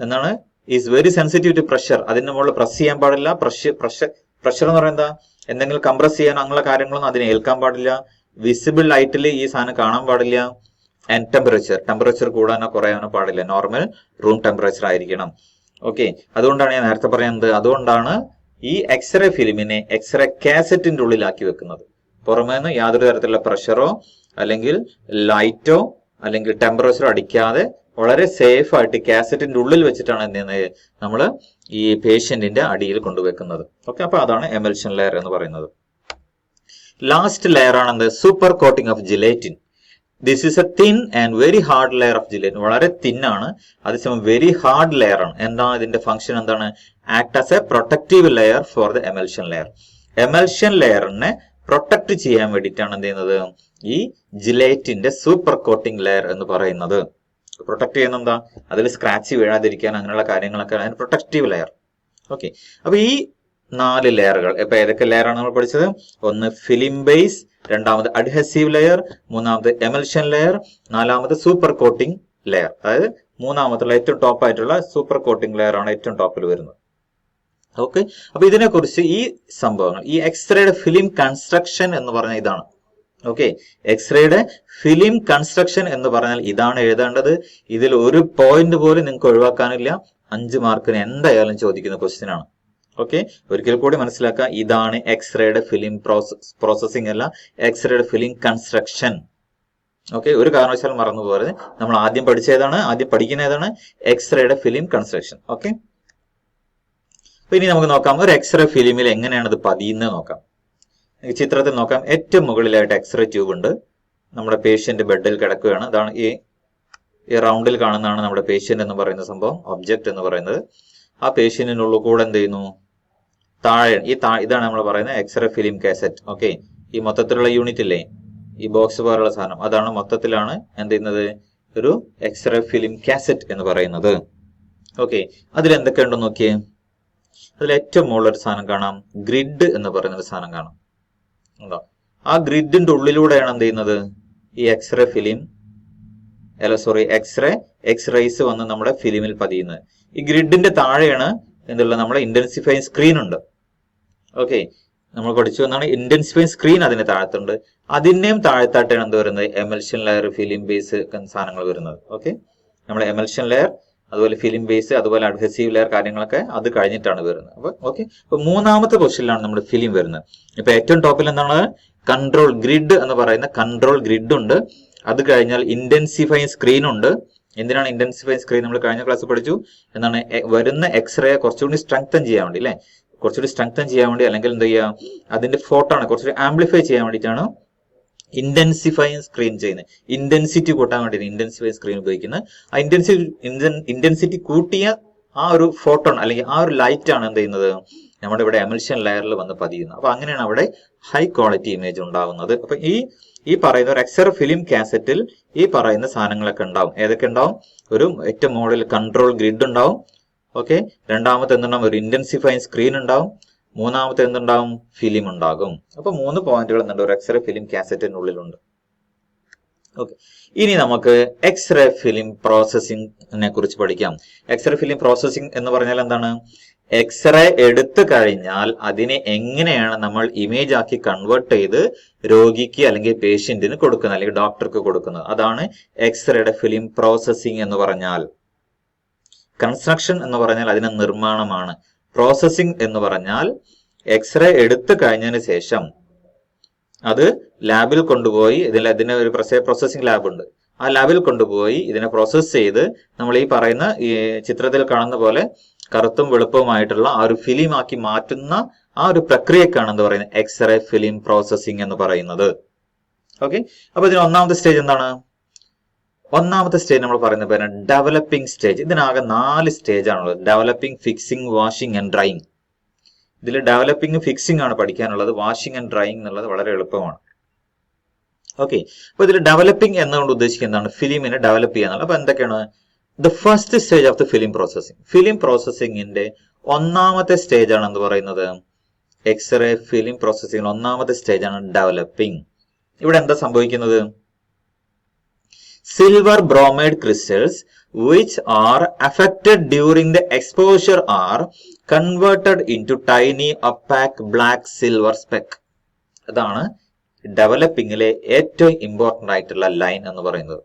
എന്താണ്? Is very sensitive to pressure. അതിന്റെ മുകളിൽ പ്രസ് ചെയ്യാൻ പാടില്ല. പ്രഷർ എന്ന് പറയുന്നത് എന്താ? എന്തെങ്കിലും കംപ്രസ് ചെയ്യാൻ അങ്ങനെയുള്ള കാര്യങ്ങളൊന്നും അതിനെ ഏൽക്കാൻ പാടില്ല. വിസിബിൾ ലൈറ്റിൽ ഈ സാധനം കാണാൻ പാടില്ല. ആൻഡ് ടെമ്പറേച്ചർ കൂടാനോ കുറയാനോ പാടില്ല. നോർമൽ റൂം ടെമ്പറേച്ചർ ആയിരിക്കണം. ഓക്കെ, അതുകൊണ്ടാണ് ഞാൻ നേരത്തെ പറയുന്നത്. അതുകൊണ്ടാണ് ഈ എക്സ്റേ ഫിലിമിനെ എക്സ്റേ കാസറ്റിന്റെ ഉള്ളിലാക്കി വെക്കുന്നത്. പുറമേന്ന് യാതൊരു തരത്തിലുള്ള പ്രഷറോ അല്ലെങ്കിൽ ലൈറ്റോ അല്ലെങ്കിൽ ടെമ്പറേച്ചറോ അടിക്കാതെ വളരെ സേഫ് ആയിട്ട് കാസറ്റിന്റെ ഉള്ളിൽ വെച്ചിട്ടാണ് എന്ത് ചെയ്യുന്നത്? നമ്മൾ ഈ പേഷ്യന്റിന്റെ അടിയിൽ കൊണ്ടുവെക്കുന്നത്. ഓക്കെ, അപ്പൊ അതാണ് എമൽഷൻ ലെയർ എന്ന് പറയുന്നത്. ലാസ്റ്റ് ലെയർ ആണ് എന്ത്? Super coating of gelatin. This is a thin and very hard layer of gelatin. വളരെ തിൻ ആണ്, അതേസമയം വെരി ഹാർഡ് ലെയർ ആണ്. എന്താണ് ഇതിന്റെ ഫംഗ്ഷൻ? എന്താണ്? Act as a protective layer for the emulsion layer. Emulsion ലെയറിനെ പ്രൊട്ടക്ട് ചെയ്യാൻ വേണ്ടിയിട്ടാണ് എന്ത് ചെയ്യുന്നത്? ഈ ജിലേറ്റിന്റെ സൂപ്പർ കോട്ടിംഗ് ലെയർ എന്ന് പറയുന്നത്. പ്രൊട്ടക്ട് ചെയ്യുന്ന എന്താ? അതിൽ സ്ക്രാച്ച് വീഴാതിരിക്കാൻ അങ്ങനെയുള്ള കാര്യങ്ങളൊക്കെ അതിന് പ്രൊട്ടക്റ്റീവ് ലെയർ. ഓക്കെ, അപ്പൊ ഈ 4 ലെയറുകൾ ഇപ്പൊ ഏതൊക്കെ ലെയർ ആണ് നമ്മൾ പഠിച്ചത്? ഒന്ന് ഫിലിം ബേസ്, രണ്ടാമത് അഡ്ഹസീവ് ലെയർ, മൂന്നാമത് എമൽഷൻ ലെയർ, നാലാമത് സൂപ്പർ കോട്ടിംഗ് ലെയർ. അതായത് മൂന്നാമത്തുള്ള ഏറ്റവും ടോപ്പ് ആയിട്ടുള്ള സൂപ്പർ കോട്ടിംഗ് ലെയർ ആണ് ഏറ്റവും ടോപ്പിൽ വരുന്നത്. ഓക്കെ, അപ്പൊ ഇതിനെ കുറിച്ച് ഈ സംഭവങ്ങൾ, ഈ എക്സ്റേയുടെ ഫിലിം കൺസ്ട്രക്ഷൻ എന്ന് പറഞ്ഞാൽ ഇതാണ്. ഓക്കെ, എക്സ്റേയുടെ ഫിലിം കൺസ്ട്രക്ഷൻ എന്ന് പറഞ്ഞാൽ ഇതാണ് എഴുതേണ്ടത്. ഇതിൽ ഒരു പോയിന്റ് പോലും നിങ്ങൾക്ക് ഒഴിവാക്കാനില്ല. 5 മാർക്കിന് എന്തായാലും ചോദിക്കുന്ന ക്വസ്റ്റ്യൻ ആണ്. ഓക്കെ, ഒരിക്കൽ കൂടി മനസ്സിലാക്കുക, ഇതാണ് എക്സ്റേയുടെ ഫിലിം പ്രോസസിംഗ് അല്ല, എക്സ്റേയുടെ ഫിലിം കൺസ്ട്രക്ഷൻ. ഓക്കെ, ഒരു കാരണവശാലും മറന്നു പോകരുത്. നമ്മൾ ആദ്യം പഠിക്കുന്ന ഏതാണ്? എക്സ്റേയുടെ ഫിലിം കൺസ്ട്രക്ഷൻ. ഓക്കെ, അപ്പൊ ഇനി നമുക്ക് നോക്കാം ഒരു എക്സ്റേ ഫിലിമിൽ എങ്ങനെയാണ് ഇത് പതിയുന്നത് നോക്കാം. ചിത്രത്തിൽ നോക്കാം. ഏറ്റവും മുകളിലായിട്ട് എക്സ്റേ ട്യൂബ് ഉണ്ട്. നമ്മുടെ പേഷ്യന്റ് ബെഡിൽ കിടക്കുകയാണ്. അതാണ് ഈ റൗണ്ടിൽ കാണുന്നതാണ് നമ്മുടെ പേഷ്യന്റ് എന്ന് പറയുന്ന സംഭവം, ഒബ്ജക്റ്റ് എന്ന് പറയുന്നത്. ആ പേഷ്യന്റിനുള്ള കൂടെ എന്ത് ചെയ്യുന്നു? താഴെ ഇതാണ് നമ്മൾ പറയുന്നത് എക്സ്റേ ഫിലിം കാസറ്റ്. ഓക്കെ, ഈ മൊത്തത്തിലുള്ള യൂണിറ്റ് ഇല്ലേ, ഈ ബോക്സ് പോലുള്ള സാധനം, അതാണ് മൊത്തത്തിലാണ് എന്ത് ചെയ്യുന്നത്? ഒരു എക്സ്റേ ഫിലിം കാസറ്റ് എന്ന് പറയുന്നത്. ഓക്കെ, അതിൽ എന്തൊക്കെ ഉണ്ടെന്ന് നോക്കിയേ. അതിൽ ഏറ്റവും മുകളിലൊരു സാധനം കാണാം, ഗ്രിഡ് എന്ന് പറയുന്ന ഒരു സാധനം കാണാം. ഉണ്ടോ? ആ ഗ്രിഡിന്റെ ഉള്ളിലൂടെയാണ് എന്ത് ചെയ്യുന്നത്? ഈ എക്സ്റേസ് വന്ന് നമ്മുടെ ഫിലിമിൽ പതിയുന്നത്. ഈ ഗ്രിഡിന്റെ താഴെയാണ് എന്തുള്ള നമ്മുടെ ഇന്റൻസിഫൈങ് സ്ക്രീൻ ഉണ്ട്. ഓക്കെ, നമ്മൾ പഠിച്ചു എന്നാണ് ഇന്റൻസിഫൈങ് സ്ക്രീൻ അതിന്റെ താഴത്തുണ്ട്. അതിന്റെയും താഴത്തായിട്ടാണ് എന്ത് വരുന്നത്? എമൽഷൻ ലെയർ, ഫിലിം ബേസ് സാധനങ്ങൾ വരുന്നത്. ഓക്കെ, നമ്മുടെ എമൽഷൻ ലെയർ, അതുപോലെ ഫിലിം ബേസ്, അതുപോലെ അഡ്ഹസീവ് ലെയർ കാര്യങ്ങളൊക്കെ അത് കഴിഞ്ഞിട്ടാണ് വരുന്നത്. അപ്പൊ ഓക്കെ, അപ്പൊ മൂന്നാമത്തെ പൊസിഷനിലാണ് നമ്മുടെ ഫിലിം വരുന്നത്. ഇപ്പൊ ഏറ്റവും ടോപ്പിൽ എന്താണ്? കൺട്രോൾ ഗ്രിഡ് എന്ന് പറയുന്ന കൺട്രോൾ ഗ്രിഡ് ഉണ്ട്. അത് കഴിഞ്ഞാൽ ഇന്റൻസിഫൈങ് സ്ക്രീൻ ഉണ്ട്. എന്തിനാണ് ഇന്റൻസിഫൈങ് സ്ക്രീൻ? നമ്മൾ കഴിഞ്ഞ ക്ലാസ് പഠിച്ചു. എന്താണ്? വരുന്ന എക്സ്റേ കുറച്ചുകൂടി സ്ട്രെങ്തൻ ചെയ്യാൻ വേണ്ടി, അല്ലെ? കുറച്ചുകൂടി സ്ട്രെങ്തൻ ചെയ്യാൻ വേണ്ടി, അല്ലെങ്കിൽ എന്ത് ചെയ്യുക, അതിന്റെ ഫോട്ടോണ് കുറച്ചുകൂടി ആംപ്ലിഫൈ ചെയ്യാൻ വേണ്ടിയിട്ടാണ് ഇന്റൻസിഫൈങ് സ്ക്രീൻ ചെയ്യുന്നത്. ഇന്റൻസിറ്റി കൂട്ടാൻ വേണ്ടി ഇന്റൻസിഫൈ സ്ക്രീൻ ഉപയോഗിക്കുന്നത്. ആ ഇന്റൻസിറ്റി കൂട്ടിയ ആ ഒരു ഫോട്ടോൺ അല്ലെങ്കിൽ ആ ഒരു ലൈറ്റ് ആണ് എന്ത് ചെയ്യുന്നത്? നമ്മുടെ ഇവിടെ എമൽഷൻ ലെയറിൽ വന്ന് പതിയുന്നത്. അപ്പൊ അങ്ങനെയാണ് അവിടെ ഹൈ ക്വാളിറ്റി ഇമേജ് ഉണ്ടാകുന്നത്. അപ്പൊ ഈ പറയുന്ന ഒരു എക്സ്റേ ഫിലിം കാസറ്റിൽ ഈ പറയുന്ന സാധനങ്ങളൊക്കെ ഉണ്ടാവും. ഏതൊക്കെ ഉണ്ടാവും? ഒരു ഏറ്റവും മുകളിൽ കൺട്രോൾ ഗ്രിഡ് ഉണ്ടാവും. ഓക്കെ, രണ്ടാമത്തെ എന്തുണ്ടാവും? ഒരു ഇന്റൻസിഫൈങ് സ്ക്രീൻ ഉണ്ടാവും. മൂന്നാമത്തെ എന്തുണ്ടാവും? ഫിലിം ഉണ്ടാകും. അപ്പൊ 3 പോയിന്റുകൾ എന്തുണ്ട്? ഒരു എക്സ്റേ ഫിലിം കാസറ്റിനുള്ളിലുണ്ട്. ഓക്കെ, ഇനി നമുക്ക് എക്സ്റേ ഫിലിം പ്രോസസിംഗിനെ കുറിച്ച് പഠിക്കാം. എക്സ്റേ ഫിലിം പ്രോസസിംഗ് എന്ന് പറഞ്ഞാൽ എന്താണ്? എക്സ്റേ എടുത്തു കഴിഞ്ഞാൽ അതിനെ എങ്ങനെയാണ് നമ്മൾ ഇമേജ് ആക്കി കൺവേർട്ട് ചെയ്ത് രോഗിക്ക് അല്ലെങ്കിൽ പേഷ്യന്റിന് കൊടുക്കുന്നത്, അല്ലെങ്കിൽ ഡോക്ടർക്ക് കൊടുക്കുന്നത്. അതാണ് എക്സ്റേയുടെ ഫിലിം പ്രോസസിംഗ് എന്ന് പറഞ്ഞാൽ. കൺസ്ട്രക്ഷൻ എന്ന് പറഞ്ഞാൽ അതിന്റെ നിർമ്മാണമാണ്. പ്രോസസിംഗ് എന്ന് പറഞ്ഞാൽ എക്സ്റേ എടുത്തു കഴിഞ്ഞതിന് ശേഷം അത് ലാബിൽ കൊണ്ടുപോയി, ഇതിന് ഒരു പ്രോസസിംഗ് ലാബ് ഉണ്ട്. ആ ലാബിൽ കൊണ്ടുപോയി ഇതിനെ പ്രോസസ് ചെയ്ത് നമ്മൾ ഈ പറയുന്ന ഈ ചിത്രത്തിൽ കാണുന്ന പോലെ കറുത്തും വെളുപ്പവുമായിട്ടുള്ള ആ ഒരു ഫിലിം ആക്കി മാറ്റുന്ന ആ ഒരു പ്രക്രിയക്കാണ് എന്ത് പറയുന്നത്? എക്സ്റേ ഫിലിം പ്രോസസിംഗ് എന്ന് പറയുന്നത്. ഓക്കെ, അപ്പൊ ഇതിന് ഒന്നാമത്തെ സ്റ്റേജ് എന്താണ്? ഒന്നാമത്തെ സ്റ്റേജ് നമ്മൾ പറയുന്ന പേരാണ് ഡെവലപ്പിംഗ് സ്റ്റേജ്. ഇതിനാകെ 4 സ്റ്റേജ് ആണുള്ളത്. Developing, fixing, washing and drying. ഇതിൽ ഡെവലപ്പിംഗ്, ഫിക്സിംഗ് ആണ് പഠിക്കാനുള്ളത്. വാഷിംഗ് ആൻഡ് ഡ്രൈയിങ് എന്നുള്ളത് വളരെ എളുപ്പമാണ്. ഓക്കെ, അപ്പൊ ഇതിൽ ഡെവലപ്പിംഗ് എന്നുകൊണ്ട് ഉദ്ദേശിക്കുന്നത് എന്താണ്? ഫിലിമിനെ ഡെവലപ്പ് ചെയ്യാന്നുള്ളത്. അപ്പൊ എന്തൊക്കെയാണ്? The first stage of the film processing. Film പ്രോസസ്സിംഗിന്റെ ഒന്നാമത്തെ സ്റ്റേജ് ആണ് എന്ത് പറയുന്നത്? എക്സ്റേ ഫിലിം പ്രോസസ്സിംഗ് ഒന്നാമത്തെ സ്റ്റേജ് ആണ് ഡെവലപ്പിംഗ്. ഇവിടെ എന്താ സംഭവിക്കുന്നത്? Silver bromide crystals which are affected during the exposure are converted into tiny opaque black silver speck. അതാണ് ഡെവലപ്പിംഗിലെ ഏറ്റവും ഇമ്പോർട്ടന്റ് ആയിട്ടുള്ള ലൈൻ എന്ന് പറയുന്നത്.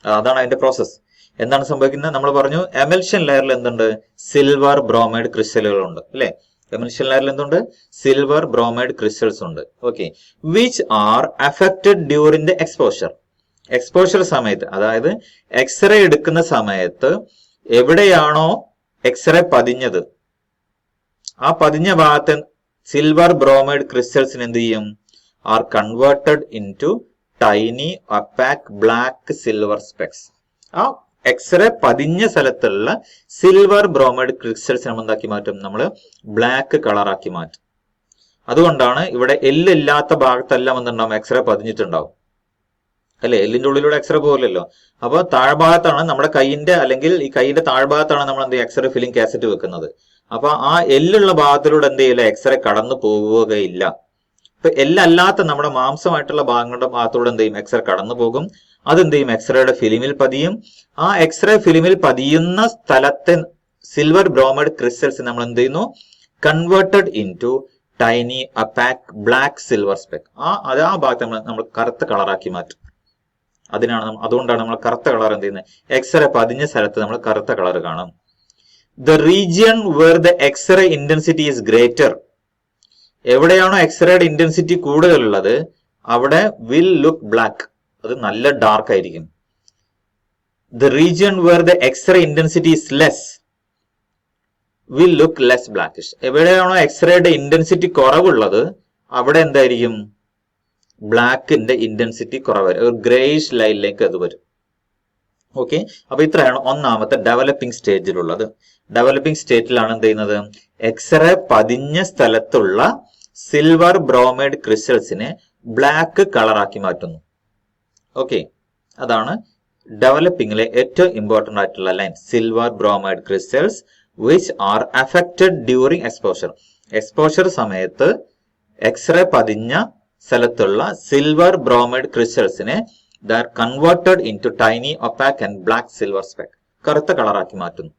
അതാണ് അതിന്റെ പ്രോസസ്. എന്താണ് സംഭവിക്കുന്നത്? നമ്മൾ പറഞ്ഞു എമൽഷൻ ലെയറിൽ എന്തുണ്ട്? സിൽവർ ബ്രോമൈഡ് ക്രിസ്റ്റലുകൾ ഉണ്ട് അല്ലെ? എമൽഷൻ ലെയറിൽ എന്തുണ്ട്? സിൽവർ ബ്രോമൈഡ് ക്രിസ്റ്റൽസ് ഉണ്ട്. Okay, which are affected during the exposure. Exposure സമയത്ത്, അതായത് എക്സ്റേ എടുക്കുന്ന സമയത്ത് എവിടെയാണോ എക്സ്റേ പതിഞ്ഞത് ആ പതിഞ്ഞ ഭാഗത്ത് സിൽവർ ബ്രോമൈഡ് ക്രിസ്റ്റൽസിന് എന്ത് ചെയ്യും? Are converted into tiny opaque black silver specks. ആ എക്സ്റേ പതിഞ്ഞ സ്ഥലത്തുള്ള സിൽവർ ബ്രോമൈഡ് ക്രിസ്റ്റൽസ് നമ്മൾ എന്താക്കി മാറ്റും? നമ്മൾ ബ്ലാക്ക് കളറാക്കി മാറ്റും. അതുകൊണ്ടാണ് ഇവിടെ എല്ലില്ലാത്ത ഭാഗത്തെല്ലാം എന്തുണ്ടാവും? എക്സ്റേ പതിഞ്ഞിട്ടുണ്ടാവും അല്ലെ? എല്ലിന്റെ ഉള്ളിലൂടെ എക്സ്റേ പോകില്ലല്ലോ. അപ്പൊ താഴ്ഭാഗത്താണ് നമ്മുടെ കൈയിന്റെ, അല്ലെങ്കിൽ ഈ കൈയിന്റെ താഴ്ഭാഗത്താണ് നമ്മൾ എന്ത് എക്സ്റേ ഫിലിം കാസറ്റ് വെക്കുന്നത്. അപ്പൊ ആ എല്ലുള്ള ഭാഗത്തിലൂടെ എന്ത് ചെയ്യില്ല? എക്സ്റേ കടന്നു പോവുകയില്ല. ഇപ്പൊ എല്ലല്ലാത്ത നമ്മുടെ മാംസമായിട്ടുള്ള ഭാഗങ്ങളുടെ ഭാഗത്തൂടെ എന്ത് ചെയ്യും? എക്സ്റേ കടന്നു പോകും. അതെന്ത് ചെയ്യും? എക്സ്റേയുടെ ഫിലിമിൽ പതിയും. ആ എക്സ്റേ ഫിലിമിൽ പതിയുന്ന സ്ഥലത്തെ സിൽവർ ബ്രോമൈഡ് ക്രിസ്റ്റൽസ് നമ്മൾ എന്ത് ചെയ്യുന്നു? Converted into tiny opaque black silver speck. ആ ഭാഗത്ത് നമ്മൾ കറുത്ത കളറാക്കി മാറ്റും. അതുകൊണ്ടാണ് നമ്മൾ കറുത്ത കളർ എന്ത് ചെയ്യുന്നത്? എക്സ്റേ പതിഞ്ഞ സ്ഥലത്ത് നമ്മൾ കറുത്ത കളർ കാണും. The region where the X-ray intensity is greater. എവിടെയാണോ എക്സ്റേയുടെ ഇന്റൻസിറ്റി കൂടുതലുള്ളത് അവിടെ വിൽ ലുക്ക് ബ്ലാക്ക്, അത് നല്ല ഡാർക്ക് ആയിരിക്കും. The region where the X-ray intensity is less will look less blackish. എവിടെയാണോ എക്സ്റേയുടെ ഇന്റൻസിറ്റി കുറവുള്ളത് അവിടെ എന്തായിരിക്കും? ബ്ലാക്കിന്റെ ഇന്റൻസിറ്റി കുറവ് വരും, ഒരു ഗ്രേയിഷ് ലൈനിലേക്ക് അത് വരും. ഓക്കെ, അപ്പൊ ഇത്രയാണ് ഒന്നാമത്തെ ഡെവലപ്പിംഗ് സ്റ്റേജിലുള്ളത്. ഡെവലപ്പിംഗ് സ്റ്റേറ്റിലാണ് എന്ത് ചെയ്യുന്നത്? എക്സ്റേ പതിഞ്ഞ സ്ഥലത്തുള്ള സിൽവർ ബ്രോമൈഡ് ക്രിസ്റ്റൽസിനെ ബ്ലാക്ക് കളറാക്കി മാറ്റുന്നു. ഓക്കെ, അതാണ് ഡെവലപ്പിംഗിലെ ഏറ്റവും ഇമ്പോർട്ടന്റ് ആയിട്ടുള്ള line. Silver bromide crystals which are affected during exposure. Exposure സമയത്ത് എക്സ്റേ പതിഞ്ഞ സ്ഥലത്തുള്ള സിൽവർ ബ്രോമൈഡ് ക്രിസ്റ്റൽസിനെ they're converted into tiny opaque and black silver speck, കറുത്ത കളറാക്കി മാറ്റുന്നു.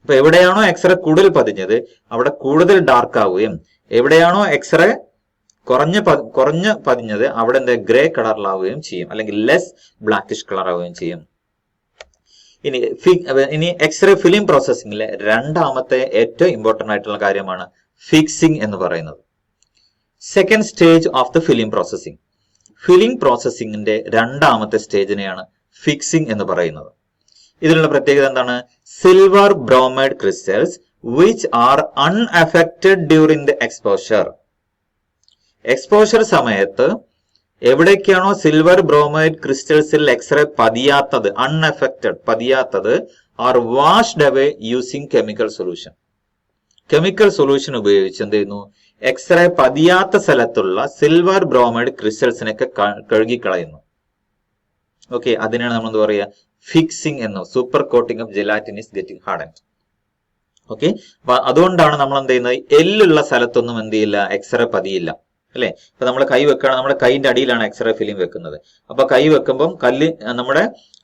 അപ്പൊ എവിടെയാണോ എക്സ്റേ കൂടുതൽ പതിഞ്ഞത് അവിടെ കൂടുതൽ ഡാർക്ക് ആവുകയും, എവിടെയാണോ എക്സ്റേ കുറഞ്ഞ് പതിഞ്ഞത് അവിടെ എന്താ ഗ്രേ കളറിലാവുകയും ചെയ്യും, അല്ലെങ്കിൽ ലെസ് ബ്ലാക്കിഷ് കളർ ആവുകയും ചെയ്യും. ഇനി എക്സ്റേ ഫിലിം പ്രോസസ്സിംഗിലെ രണ്ടാമത്തെ ഏറ്റവും ഇമ്പോർട്ടന്റ് ആയിട്ടുള്ള കാര്യമാണ് ഫിക്സിംഗ് എന്ന് പറയുന്നത്. Second stage of the film processing. Film പ്രോസസ്സിംഗിന്റെ രണ്ടാമത്തെ സ്റ്റേജിനെയാണ് ഫിക്സിംഗ് എന്ന് പറയുന്നത്. ഇതിനുള്ള പ്രത്യേകത എന്താണ്? Silver bromide crystals which are unaffected during the exposure. Exposure സമയത്ത് എവിടേക്കാണോ സിൽവർ ബ്രോമൈഡ് ക്രിസ്റ്റൽസിൽ എക്സ്റേ പതിയാത്തത്, അൺഅഫക്റ്റഡ് പതിയാത്തത്, are washed away using chemical solution. Chemical solution ഉപയോഗിച്ച് എന്ത് ചെയ്യുന്നു? എക്സ്റേ പതിയാത്ത സ്ഥലത്തുള്ള സിൽവർ ബ്രോമൈഡ് ക്രിസ്റ്റൽസിനൊക്കെ കഴുകിക്കളയുന്നു. ഓക്കെ, അതിനാണ് നമ്മൾ എന്താ പറയുക? ഫിക്സിംഗ് എന്നോ super coating of gelatin is getting hardened. Okay, അപ്പൊ അതുകൊണ്ടാണ് നമ്മൾ എന്ത് ചെയ്യുന്നത്? എല്ലുള്ള സ്ഥലത്തൊന്നും എന്ത് ചെയ്യില്ല? എക്സ്റേ പതിയില്ല അല്ലെ? ഇപ്പൊ നമ്മൾ കൈ വെക്കണം, നമ്മുടെ കൈയിന്റെ അടിയിലാണ് എക്സ്റേ ഫിലിം വെക്കുന്നത്. അപ്പൊ കൈ വെക്കുമ്പോൾ നമ്മുടെ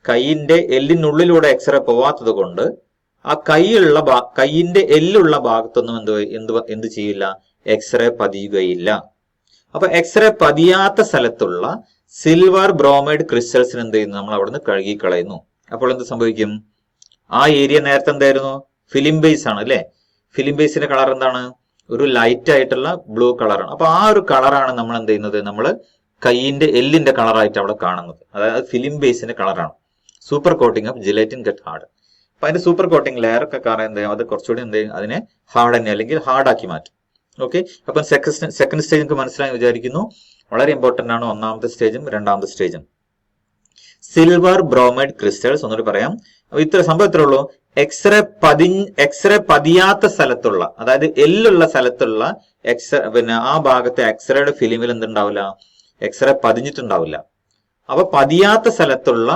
കൈയിന്റെ എല്ലിനുള്ളിലൂടെ എക്സ്റേ പോവാത്തത് കൊണ്ട് ആ കൈയിന്റെ എല്ലുള്ള ഭാഗത്തൊന്നും എന്ത് ചെയ്യില്ല? എക്സ്റേ പതിയുകയില്ല. അപ്പൊ എക്സ്റേ പതിയാത്ത സ്ഥലത്തുള്ള സിൽവർ ബ്രോമൈഡ് ക്രിസ്റ്റൽസിന് എന്ത് ചെയ്യുന്നു? നമ്മൾ അവിടുന്ന് കഴുകിക്കളയുന്നു. അപ്പോൾ എന്ത് സംഭവിക്കും? ആ ഏരിയ നേരത്തെ എന്തായിരുന്നു? ഫിലിം ബേസ് ആണ് അല്ലെ? ഫിലിം ബേസിന്റെ കളർ എന്താണ്? ഒരു ലൈറ്റ് ആയിട്ടുള്ള ബ്ലൂ കളറാണ്. അപ്പൊ ആ ഒരു കളറാണ് നമ്മൾ എന്ത് ചെയ്യുന്നത്? നമ്മൾ കൈയിന്റെ എല്ലിന്റെ കളറായിട്ട് അവിടെ കാണുന്നത്. അതായത് ഫിലിം ബേസിന്റെ കളറാണ്. Super coating of gelatin get hard. അപ്പൊ അതിന്റെ സൂപ്പർ കോട്ടിംഗ് ലെയർ ഒക്കെ കാരണം എന്ത് ചെയ്യും? അത് കുറച്ചുകൂടി എന്ത് ചെയ്യും? അതിനെ ഹാർഡ് തന്നെ അല്ലെങ്കിൽ ഹാർഡാക്കി മാറ്റും. ഓക്കെ, അപ്പൊ സെക്കൻഡ് സ്റ്റേജ് നമുക്ക് മനസ്സിലായി വിചാരിക്കുന്നു. വളരെ ഇമ്പോർട്ടന്റ് ആണ് ഒന്നാമത്തെ സ്റ്റേജും രണ്ടാമത്തെ സ്റ്റേജും. സിൽവർ ബ്രോമൈഡ് ക്രിസ്റ്റൽസ് ഒന്നുകൂടി പറയാം. ഇത്ര സംഭവം ഇത്രേ ഉള്ളൂ. എക്സ്റേ പതിയാത്ത സ്ഥലത്തുള്ള, അതായത് എല്ലുള്ള സ്ഥലത്തുള്ള പിന്നെ ആ ഭാഗത്തെ എക്സ്റേയുടെ ഫിലിമിൽ എന്തുണ്ടാവില്ല? എക്സ്റേ പതിഞ്ഞിട്ടുണ്ടാവില്ല. അപ്പൊ പതിയാത്ത സ്ഥലത്തുള്ള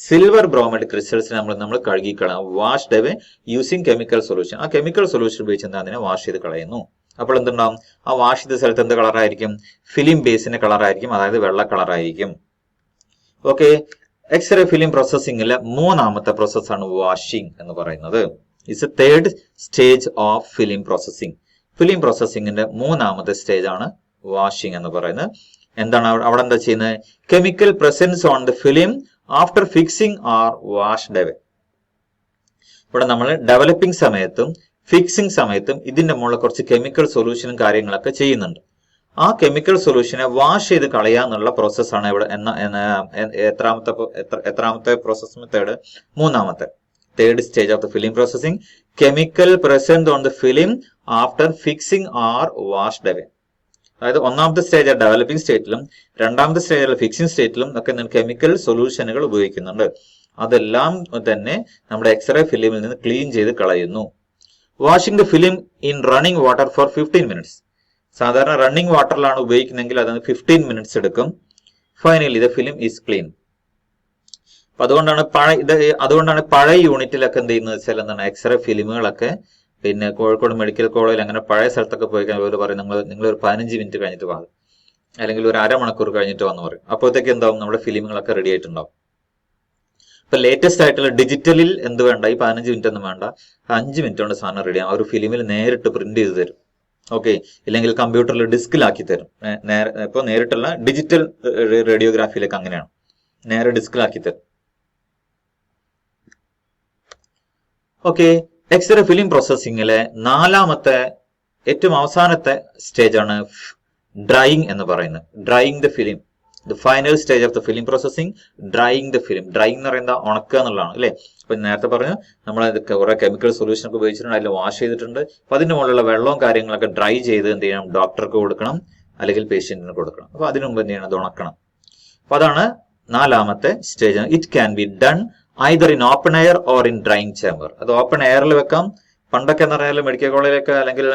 സിൽവർ ബ്രോമൈഡ് ക്രിസ്റ്റൽസിനെ നമ്മൾ കഴുകിക്കളയാം, washed away using chemical solution. ആ കെമിക്കൽ സൊല്യൂഷൻ ഉപയോഗിച്ച് അതിനെ വാഷ് ചെയ്ത് കളയുന്നു. അപ്പോൾ എന്തുണ്ടാവും? ആ വാഷ് ചെയ്ത സ്ഥലത്ത് എന്ത് കളറായിരിക്കും? ഫിലിം ബേസിന്റെ കളറായിരിക്കും, അതായത് വെള്ള കളറായിരിക്കും. ഓക്കെ, എക്സ്റേ ഫിലിം പ്രോസസ്സിംഗിലെ മൂന്നാമത്തെ പ്രോസസ്സാണ് വാഷിംഗ് എന്ന് പറയുന്നത്. It's a third stage of film processing. Film പ്രോസസ്സിംഗിന്റെ മൂന്നാമത്തെ സ്റ്റേജ് ആണ് വാഷിംഗ് എന്ന് പറയുന്നത്. എന്താണ് അവിടെ എന്താ ചെയ്യുന്നത്? Chemical presence on the film after fixing are washed away. ഇവിടെ നമ്മൾ ഡെവലപ്പിംഗ് സമയത്തും ഫിക്സിംഗ് സമയത്തും ഇതിന്റെ മുകളിൽ കുറച്ച് കെമിക്കൽ സൊല്യൂഷനും കാര്യങ്ങളൊക്കെ ചെയ്യുന്നുണ്ട്. ആ കെമിക്കൽ സൊല്യൂഷനെ വാഷ് ചെയ്ത് കളയാന്നുള്ള പ്രോസസ്സാണ് ഇവിടെ. എത്രാമത്തെ പ്രോസസ് മെത്തേഡ്? മൂന്നാമത്തെ. Third stage of the film processing, chemical present on the film after fixing are washed away. അതായത് ഒന്നാമത്തെ സ്റ്റേജ് ഡെവലപ്പിംഗ് സ്റ്റേറ്റിലും രണ്ടാമത്തെ സ്റ്റേജ് ഫിക്സിംഗ് സ്റ്റേറ്റിലും ഒക്കെ കെമിക്കൽ സൊല്യൂഷനുകൾ ഉപയോഗിക്കുന്നുണ്ട്. അതെല്ലാം തന്നെ നമ്മുടെ എക്സ്റേ ഫിലിമിൽ നിന്ന് ക്ലീൻ ചെയ്ത് കളയുന്നു. Washing the film in running water for 15 minutes. സാധാരണ റണ്ണിംഗ് വാട്ടറിലാണ് ഉപയോഗിക്കുന്നതെങ്കിൽ അത് 15 മിനിറ്റ്സ് എടുക്കും. Finally the film is clean. അതുകൊണ്ടാണ് പഴയ യൂണിറ്റിലൊക്കെ എന്ത് ചെയ്യുന്നത് വെച്ചാൽ എന്താണ്, എക്സ്റേ ഫിലിമുകളൊക്കെ പിന്നെ കോഴിക്കോട് മെഡിക്കൽ കോളേജിൽ അങ്ങനെ പഴയ സ്ഥലത്തൊക്കെ പോയി കഴിഞ്ഞാൽ അവർ പറയും നിങ്ങൾ ഒരു 15 മിനിറ്റ് കഴിഞ്ഞിട്ട് വാ, അല്ലെങ്കിൽ ഒരു അരമണിക്കൂർ കഴിഞ്ഞിട്ട് വന്ന് പറയും. അപ്പോഴത്തേക്ക് എന്താവും? നമ്മുടെ ഫിലിമുകളൊക്കെ റെഡി ആയിട്ടുണ്ടാവും. ഇപ്പൊ ലേറ്റസ്റ്റ് ആയിട്ടുള്ള ഡിജിറ്റലിൽ എന്ത് വേണ്ട, ഈ 15 മിനിറ്റ് ഒന്നും വേണ്ട, 5 മിനിറ്റ് കൊണ്ട് സാധനം റെഡിയാവും. ആ ഒരു ഫിലിമിൽ നേരിട്ട് പ്രിന്റ് ചെയ്ത് തരും. ഓക്കെ, ഇല്ലെങ്കിൽ കമ്പ്യൂട്ടറിൽ ഡിസ്കിലാക്കി തരും. ഇപ്പൊ നേരിട്ടുള്ള ഡിജിറ്റൽ റേഡിയോഗ്രാഫിയിലേക്ക് അങ്ങനെയാണ്, നേരെ ഡിസ്കിലാക്കി തരും. ഓക്കെ, എക്സ്റേ ഫിലിം പ്രോസസ്സിംഗിലെ നാലാമത്തെ ഏറ്റവും അവസാനത്തെ സ്റ്റേജ് ആണ് ഡ്രൈയിങ് എന്ന് പറയുന്നത്. Drying the film, the final stage of the film processing, drying the film. Drying എന്ന് പറയുന്നത് ഉണക്കുക എന്നുള്ളതാണ് അല്ലെ. അപ്പൊ നേരത്തെ പറഞ്ഞു നമ്മൾ കുറെ കെമിക്കൽ സൊല്യൂഷൻ ഒക്കെ ഉപയോഗിച്ചിട്ടുണ്ട്, അതിൽ വാഷ് ചെയ്തിട്ടുണ്ട്. അപ്പൊ അതിന്റെ മുകളിലുള്ള വെള്ളവും കാര്യങ്ങളൊക്കെ ഡ്രൈ ചെയ്ത് എന്ത് ചെയ്യണം? ഡോക്ടർക്ക് കൊടുക്കണം, അല്ലെങ്കിൽ പേഷ്യന്റിന് കൊടുക്കണം. അപ്പൊ അതിനു മുമ്പ് എന്ത് ചെയ്യണം? അത് ഉണക്കണം. അപ്പൊ അതാണ് നാലാമത്തെ stage. It can be done either in open air or in drying chamber. അത് ഓപ്പൺ എയറിൽ വെക്കാം. പണ്ടൊക്കെ എന്ന് പറഞ്ഞാൽ മെഡിക്കൽ കോളേജിലൊക്കെ അല്ലെങ്കിൽ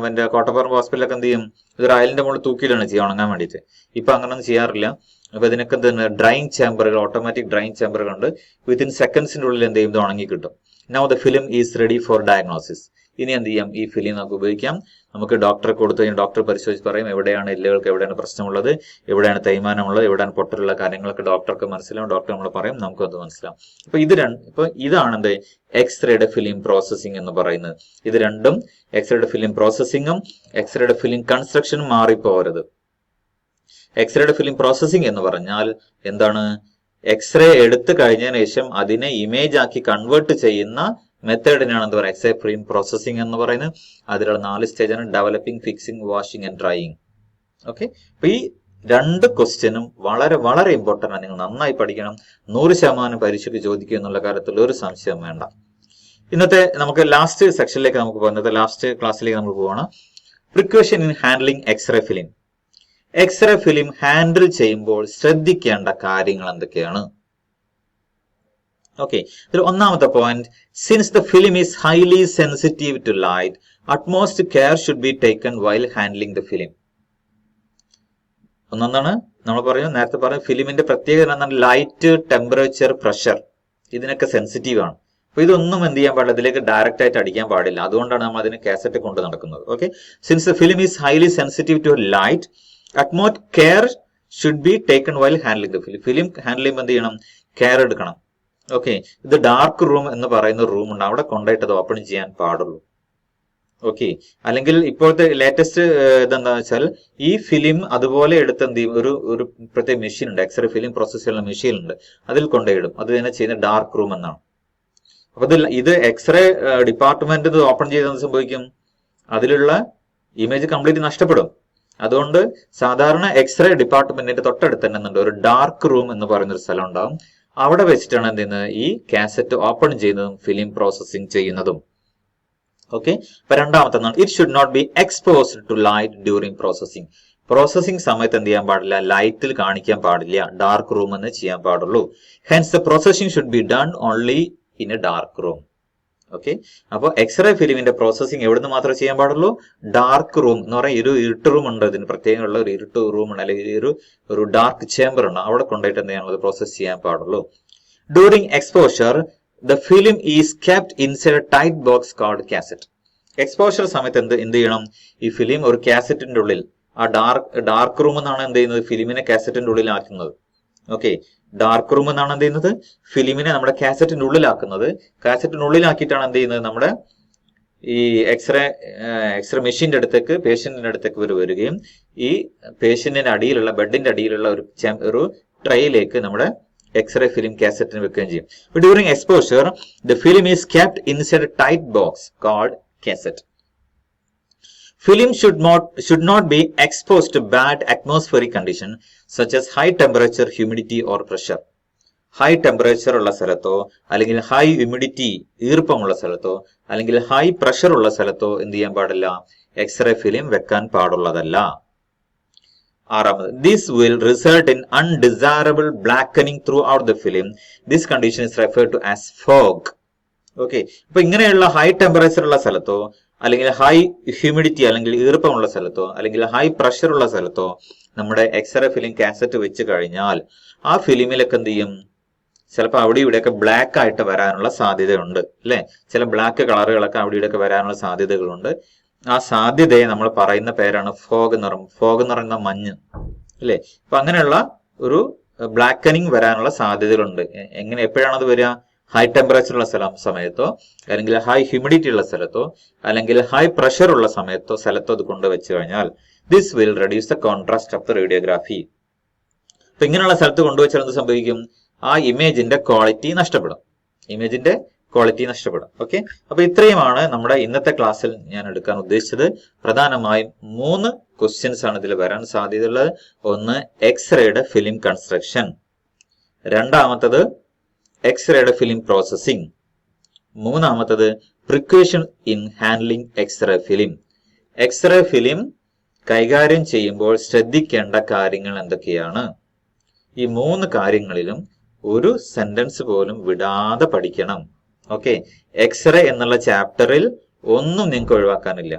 എന്റെ കോട്ടപ്പുറം ഹോസ്പിറ്റലൊക്കെ എന്ത് ചെയ്യും? ഇതൊരു അയലിന്റെ മുകളിൽ തൂക്കിയിട്ടാണ് ചെയ്യുക ഉണങ്ങാൻ വേണ്ടിയിട്ട്. ഇപ്പൊ അങ്ങനൊന്നും ചെയ്യാറില്ല. അപ്പൊ ഇതിനൊക്കെ എന്താണ് ഡ്രൈയിങ് ചേംബറുകൾ, ഓട്ടോമാറ്റിക് ഡ്രൈയിങ് ചേംബറുകൾ ഉണ്ട്. വിത്തിൻ സെക്കൻഡ്സിന്റെ ഉള്ളിൽ എന്ത് ചെയ്യും? ഇത് ഉണങ്ങി കിട്ടും. Now the film is ready for diagnosis. ഇനി എന്ത് ചെയ്യാം? ഈ ഫിലിം നമുക്ക് ഉപയോഗിക്കാം. നമുക്ക് ഡോക്ടറെ കൊടുത്തു കഴിഞ്ഞാൽ ഡോക്ടർ പരിശോധിച്ച് പറയും എവിടെയാണ് എല്ലുകൾക്ക് എവിടെയാണ് പ്രശ്നമുള്ളത്, എവിടെയാണ് തേയ്മാനമുള്ളത്, എവിടെയാണ് പൊട്ടലുള്ള കാര്യങ്ങളൊക്കെ ഡോക്ടർക്ക് മനസ്സിലാവും. ഡോക്ടർ നമ്മൾ പറയും, നമുക്കും അത് മനസ്സിലാവും. അപ്പൊ ഇതാണ് എന്ത് എക്സ്റേയുടെ ഫിലിം പ്രോസസ്സിംഗ് എന്ന് പറയുന്നത്. ഇത് രണ്ടും, എക്സ്റേയുടെ ഫിലിം പ്രോസസ്സിംഗും എക്സ്റേയുടെ ഫിലിം കൺസ്ട്രക്ഷനും മാറിപ്പോകരുത്. എക്സ്റേയുടെ ഫിലിം പ്രോസസ്സിംഗ് എന്ന് പറഞ്ഞാൽ എന്താണ്? എക്സ്റേ എടുത്തു കഴിഞ്ഞതിന് ശേഷം അതിനെ ഇമേജ് ആക്കി കൺവേർട്ട് ചെയ്യുന്ന മെത്തേഡിനാണ് എന്താ പറയുക? എക്സ്റേ ഫിലിം പ്രോസസ്സിംഗ് എന്ന് പറയുന്നത്. അതിലുള്ള 4 സ്റ്റേജാണ് developing, fixing, washing and drying. Okay, അപ്പൊ ഈ 2 ക്വസ്റ്റ്യനും വളരെ വളരെ ഇമ്പോർട്ടന്റ് ആണ്. നിങ്ങൾ നന്നായി പഠിക്കണം. 100% പരീക്ഷയ്ക്ക് ചോദിക്കുക എന്നുള്ള കാര്യത്തിൽ ഒരു സംശയം വേണ്ട. ഇന്നത്തെ നമുക്ക് ലാസ്റ്റ് സെക്ഷനിലേക്ക് നമുക്ക് പോകുന്നത്, ലാസ്റ്റ് ക്ലാസ്സിലേക്ക് നമ്മൾ പോവാണ്. Precaution in handling x-ray film. X-ray film handle ചെയ്യുമ്പോൾ ശ്രദ്ധിക്കേണ്ട കാര്യങ്ങൾ എന്തൊക്കെയാണ്? ഓക്കെ, ഇതിൽ ഒന്നാമത്തെ point, since the film is highly sensitive to light, utmost care should be taken while handling the film. ഒന്നെന്താണ് നമ്മൾ പറയുന്നത്, നേരത്തെ പറഞ്ഞ ഫിലിമിന്റെ പ്രത്യേകത എന്താണ്? ലൈറ്റ്, ടെമ്പറേച്ചർ, പ്രഷർ, ഇതിനൊക്കെ സെൻസിറ്റീവ് ആണ്. അപ്പൊ ഇതൊന്നും എന്ത് ചെയ്യാൻ പാടില്ല, ഇതിലേക്ക് ഡയറക്റ്റ് ആയിട്ട് അടിക്കാൻ പാടില്ല. അതുകൊണ്ടാണ് നമ്മൾ അതിന് കാസറ്റ് കൊണ്ട് നടക്കുന്നത്. Okay, since the film is highly sensitive to light, utmost care should be taken while handling the film. Film handle ചെയ്യുമ്പോൾ എന്ത് ചെയ്യണം? കെയർ എടുക്കണം. ഓക്കെ, ഇത് ഡാർക്ക് റൂം എന്ന് പറയുന്ന റൂം ഉണ്ട്, അവിടെ കൊണ്ടുപോയിട്ട് അത് ഓപ്പൺ ചെയ്യാൻ പാടുള്ളൂ. ഓക്കെ, അല്ലെങ്കിൽ ഇപ്പോഴത്തെ ലേറ്റസ്റ്റ് ഇതെന്താ വെച്ചാൽ ഈ ഫിലിം അതുപോലെ എടുത്ത് എന്ത് ചെയ്യും? ഒരു പ്രത്യേക മെഷീൻ ഉണ്ട്, എക്സ്റേ ഫിലിം പ്രോസസ് ചെയ്യുന്ന മെഷീൻ ഉണ്ട്, അതിൽ കൊണ്ടുപോയിടും. അത് തന്നെ ചെയ്യുന്ന ഡാർക്ക് റൂം എന്നാണ്. അപ്പൊ ഇത് എക്സ്റേ ഡിപ്പാർട്ട്മെന്റ് ഇത് ഓപ്പൺ ചെയ്തെന്ന് സംഭവിക്കും, അതിലുള്ള ഇമേജ് കംപ്ലീറ്റ് നഷ്ടപ്പെടും. അതുകൊണ്ട് സാധാരണ എക്സ്റേ ഡിപ്പാർട്ട്മെന്റിന്റെ തൊട്ടടുത്ത് തന്നെ ഒരു ഡാർക്ക് റൂം എന്ന് പറയുന്ന ഒരു സ്ഥലം ഉണ്ടാവും. അവിടെ വെച്ചിട്ടാണ് എന്ത് ചെയ്യുന്നത്? ഈ കാസറ്റ് ഓപ്പൺ ചെയ്യുന്നതും ഫിലിം പ്രോസസ്സിംഗ് ചെയ്യുന്നതും. ഓക്കെ, അപ്പൊ രണ്ടാമത്തെ, it should not be exposed to light during processing. Processing സമയത്ത് എന്ത് ചെയ്യാൻ പാടില്ല? ലൈറ്റിൽ കാണിക്കാൻ പാടില്ല, ഡാർക്ക് റൂം എന്ന് ചെയ്യാൻ പാടുള്ളൂ. Hence the processing should be done only in A dark room. Okay, അപ്പൊ എക്സ്റേ ഫിലിമിന്റെ പ്രോസസ്സിംഗ് എവിടുന്ന് മാത്രമേ ചെയ്യാൻ പാടുള്ളൂ? ഡാർക്ക് റൂം എന്ന് പറയുന്ന ഒരു ഇരുട്ട് റൂം ഉണ്ട്, ഇതിന് പ്രത്യേകമുള്ള ഒരു ഇരുട്ട് റൂം ഉണ്ട്, അല്ലെങ്കിൽ ഒരു ഡാർക്ക് ചേംബർ ഉണ്ട്, അവിടെ കൊണ്ടുപോയിട്ട് എന്ത് ചെയ്യാനുള്ളത്? പ്രോസസ് ചെയ്യാൻ പാടുള്ളൂ. During exposure, the film is kept inside a tight box called cassette. Exposure സമയത്ത് എന്ത് ചെയ്യണം? ഈ ഫിലിം ഒരു കാസറ്റിന്റെ ഉള്ളിൽ, ആ ഡാർക്ക് റൂം എന്നാണ് എന്ത് ചെയ്യുന്നത്, ഫിലിമിനെ കാസറ്റിന്റെ ഉള്ളിലാക്കുന്നത്. ഓക്കെ, ഡാർക്ക് റൂം എന്നാണ് എന്ത് ചെയ്യുന്നത്, ഫിലിമിനെ നമ്മുടെ കാസറ്റിന്റെ ഉള്ളിലാക്കുന്നത്. കാസറ്റിന്റെ ഉള്ളിലാക്കിയിട്ടാണ് എന്ത് ചെയ്യുന്നത്, നമ്മുടെ ഈ എക്സ്റേ മെഷീന്റെ അടുത്തേക്ക്, പേഷ്യന്റിന്റെ അടുത്തേക്ക് വരികയും ഈ പേഷ്യന്റിന്റെ അടിയിലുള്ള, ബെഡിന്റെ അടിയിലുള്ള ഒരു ട്രേയിലേക്ക് നമ്മുടെ എക്സ്റേ ഫിലിം കാസറ്റിന് വെക്കുകയും ചെയ്യും. During exposure the film is kept inside a tight box called cassette. Film should not be exposed to bad atmospheric condition such as high temperature, humidity or pressure. High temperature ഉള്ള സ്ഥലത്തോ അല്ലെങ്കിൽ ഹൈ ഹ്യൂമിഡിറ്റി, ഈർപ്പമുള്ള സ്ഥലത്തോ അല്ലെങ്കിൽ ഹൈ പ്രഷർ ഉള്ള സ്ഥലത്തോ എന്ത് ചെയ്യാൻ പാടില്ല, എക്സ്റേ ഫിലിം വെക്കാൻ പാടുള്ളതല്ല. ആറാമത്, this will result in undesirable blackening throughout the film. This condition is referred to as fog. Okay, അപ്പൊ ഇങ്ങനെയുള്ള ഹൈ ടെമ്പറേച്ചർ ഉള്ള സ്ഥലത്തോ അല്ലെങ്കിൽ ഹൈ ഹ്യൂമിഡിറ്റി അല്ലെങ്കിൽ ഈർപ്പമുള്ള സ്ഥലത്തോ അല്ലെങ്കിൽ ഹൈ പ്രഷർ ഉള്ള സ്ഥലത്തോ നമ്മുടെ എക്സ്റേ ഫിലിം കാസറ്റ് വെച്ച് കഴിഞ്ഞാൽ ആ ഫിലിമിലൊക്കെ എന്ത് ചെയ്യും, ചിലപ്പോൾ അവിടെ ഇവിടെയൊക്കെ ബ്ലാക്ക് ആയിട്ട് വരാനുള്ള സാധ്യതയുണ്ട് അല്ലെ. ചില ബ്ലാക്ക് കളറുകളൊക്കെ അവിടെ ഇവിടെയൊക്കെ വരാനുള്ള സാധ്യതകളുണ്ട്. ആ സാധ്യതയെ നമ്മൾ പറയുന്ന പേരാണ് ഫോഗ് എന്ന് പറയുന്നത്. ഫോഗ് എന്ന് പറയുന്ന മഞ്ഞ് അല്ലെ. അപ്പൊ അങ്ങനെയുള്ള ഒരു ബ്ലാക്കനിങ് വരാനുള്ള സാധ്യതകളുണ്ട്. എപ്പോഴാണത് വരിക? ഹൈ ടെമ്പറേച്ചർ ഉള്ള സമയത്തോ അല്ലെങ്കിൽ ഹൈ ഹ്യൂമിഡിറ്റി ഉള്ള സ്ഥലത്തോ അല്ലെങ്കിൽ ഹൈ പ്രഷർ ഉള്ള സ്ഥലത്തോ അത് കൊണ്ടുവച്ച് കഴിഞ്ഞാൽ this will reduce the contrast of the radiography. അപ്പൊ ഇങ്ങനെയുള്ള സ്ഥലത്ത് കൊണ്ടുവച്ചാൽ എന്ത് സംഭവിക്കും? ആ ഇമേജിന്റെ ക്വാളിറ്റി നഷ്ടപ്പെടും. ഓക്കെ, അപ്പൊ ഇത്രയുമാണ് നമ്മുടെ ഇന്നത്തെ ക്ലാസ്സിൽ ഞാൻ എടുക്കാൻ ഉദ്ദേശിച്ചത്. പ്രധാനമായും 3 ക്വസ്റ്റ്യൻസ് ആണ് ഇതിൽ വരാൻ സാധ്യതയുള്ളത്. ഒന്ന്, എക്സ്റേയുടെ ഫിലിം കൺസ്ട്രക്ഷൻ. രണ്ടാമത്തത്, എക്സ്റേയുടെ ഫിലിം പ്രോസസിംഗ്. മൂന്നാമത്തത്, precaution in handling x-ray film. X-ray film കൈകാര്യം ചെയ്യുമ്പോൾ ശ്രദ്ധിക്കേണ്ട കാര്യങ്ങൾ എന്തൊക്കെയാണ്? ഈ 3 കാര്യങ്ങളിലും ഒരു സെന്റൻസ് പോലും വിടാതെ പഠിക്കണം. ഓക്കെ, എക്സ്റേ എന്നുള്ള ചാപ്റ്ററിൽ ഒന്നും നിങ്ങൾക്ക് ഒഴിവാക്കാനില്ല.